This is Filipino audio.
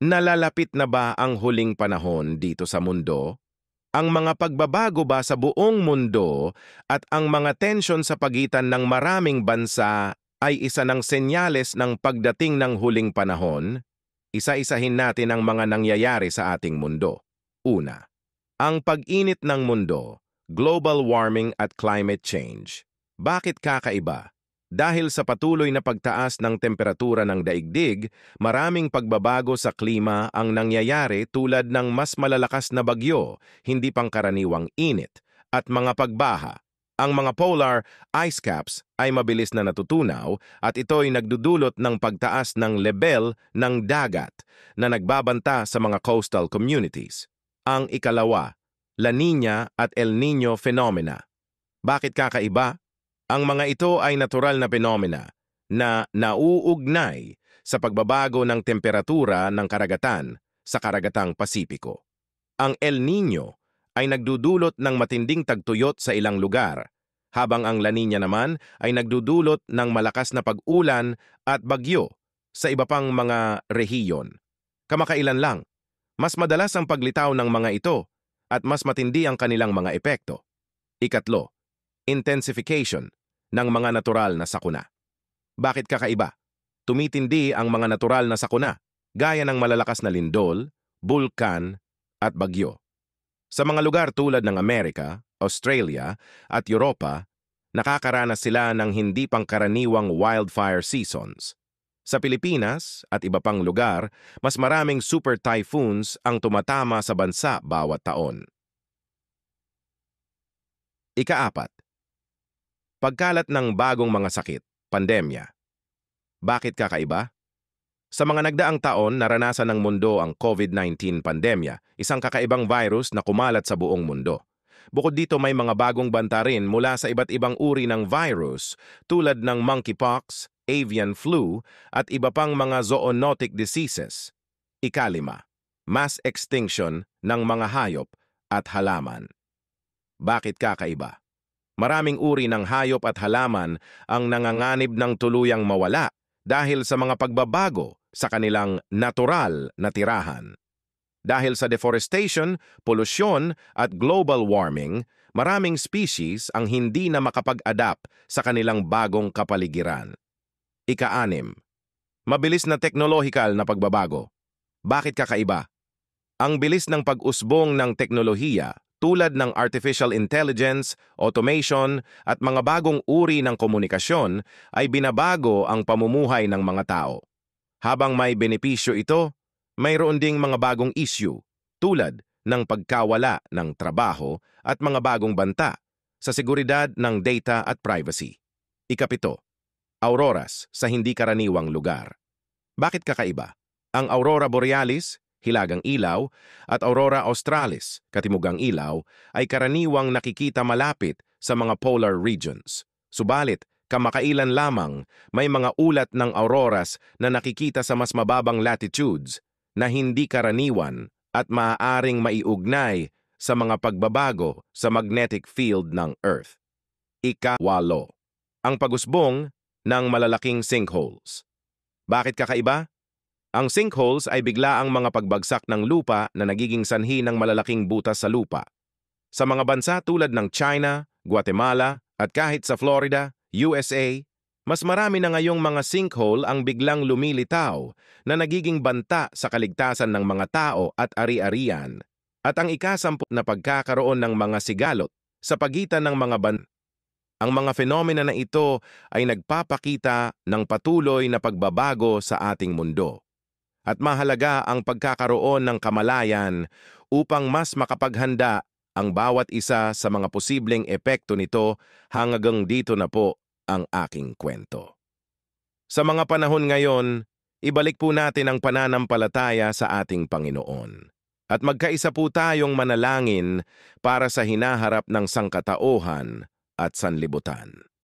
Nalalapit na ba ang huling panahon dito sa mundo? Ang mga pagbabago ba sa buong mundo at ang mga tensyon sa pagitan ng maraming bansa ay isa ng senyales ng pagdating ng huling panahon? Isa-isahin natin ang mga nangyayari sa ating mundo. Una, ang pag-init ng mundo, global warming at climate change. Bakit kakaiba? Dahil sa patuloy na pagtaas ng temperatura ng daigdig, maraming pagbabago sa klima ang nangyayari tulad ng mas malalakas na bagyo, hindi pangkaraniwang init, at mga pagbaha. Ang mga polar ice caps ay mabilis na natutunaw at ito'y nagdudulot ng pagtaas ng lebel ng dagat na nagbabanta sa mga coastal communities. Ang ikalawa, La Niña at El Niño phenomena. Bakit kakaiba? Ang mga ito ay natural na penomena na nauugnay sa pagbabago ng temperatura ng karagatan sa karagatang Pasipiko. Ang El Niño ay nagdudulot ng matinding tagtuyot sa ilang lugar, habang ang La Niña naman ay nagdudulot ng malakas na pag-ulan at bagyo sa iba pang mga rehiyon. Kamakailan lang, mas madalas ang paglitaw ng mga ito at mas matindi ang kanilang mga epekto. Ikatlo, intensification ng mga natural na sakuna. Bakit kakaiba? Tumitindi ang mga natural na sakuna, gaya ng malalakas na lindol, bulkan, at bagyo. Sa mga lugar tulad ng Amerika, Australia, at Europa, nakakaranas sila ng hindi pangkaraniwang wildfire seasons. Sa Pilipinas at iba pang lugar, mas maraming super typhoons ang tumatama sa bansa bawat taon. Ikaapat, pagkalat ng bagong mga sakit, pandemya. Bakit kakaiba? Sa mga nagdaang taon, naranasan ng mundo ang COVID-19 pandemya, isang kakaibang virus na kumalat sa buong mundo. Bukod dito, may mga bagong banta rin mula sa iba't ibang uri ng virus tulad ng monkeypox, avian flu, at iba pang mga zoonotic diseases. Ikalima, mass extinction ng mga hayop at halaman. Bakit kakaiba? Maraming uri ng hayop at halaman ang nanganganib ng tuluyang mawala dahil sa mga pagbabago sa kanilang natural na tirahan. Dahil sa deforestation, polusyon at global warming, maraming species ang hindi na makapag-adapt sa kanilang bagong kapaligiran. Ika-anim, mabilis na teknolohikal na pagbabago. Bakit kakaiba? Ang bilis ng pag-usbong ng teknolohiya tulad ng artificial intelligence, automation at mga bagong uri ng komunikasyon ay binabago ang pamumuhay ng mga tao. Habang may benepisyo ito, mayroon ding mga bagong issue tulad ng pagkawala ng trabaho at mga bagong banta sa seguridad ng data at privacy. Ikapito, auroras sa hindi karaniwang lugar. Bakit kakaiba? Ang aurora borealis, hilagang ilaw, at aurora australis, katimugang ilaw, ay karaniwang nakikita malapit sa mga polar regions. Subalit, kamakailan lamang may mga ulat ng auroras na nakikita sa mas mababang latitudes na hindi karaniwan at maaaring maiugnay sa mga pagbabago sa magnetic field ng Earth. Ika-walo, ang pag-usbong ng malalaking sinkholes. Bakit kakaiba? Ang sinkholes ay biglaang mga pagbagsak ng lupa na nagiging sanhi ng malalaking butas sa lupa. Sa mga bansa tulad ng China, Guatemala, at kahit sa Florida, USA, mas marami na ngayong mga sinkhole ang biglang lumilitaw na nagiging banta sa kaligtasan ng mga tao at ari-arian. At ang ika-10 na pagkakaroon ng mga sigalot sa pagitan ng mga bansa. Ang mga fenomena na ito ay nagpapakita ng patuloy na pagbabago sa ating mundo. At mahalaga ang pagkakaroon ng kamalayan upang mas makapaghanda ang bawat isa sa mga posibleng epekto nito. Hanggang dito na po ang aking kwento. Sa mga panahon ngayon, ibalik po natin ang pananampalataya sa ating Panginoon. At magkaisa po tayong manalangin para sa hinaharap ng sangkatauhan at sanlibutan.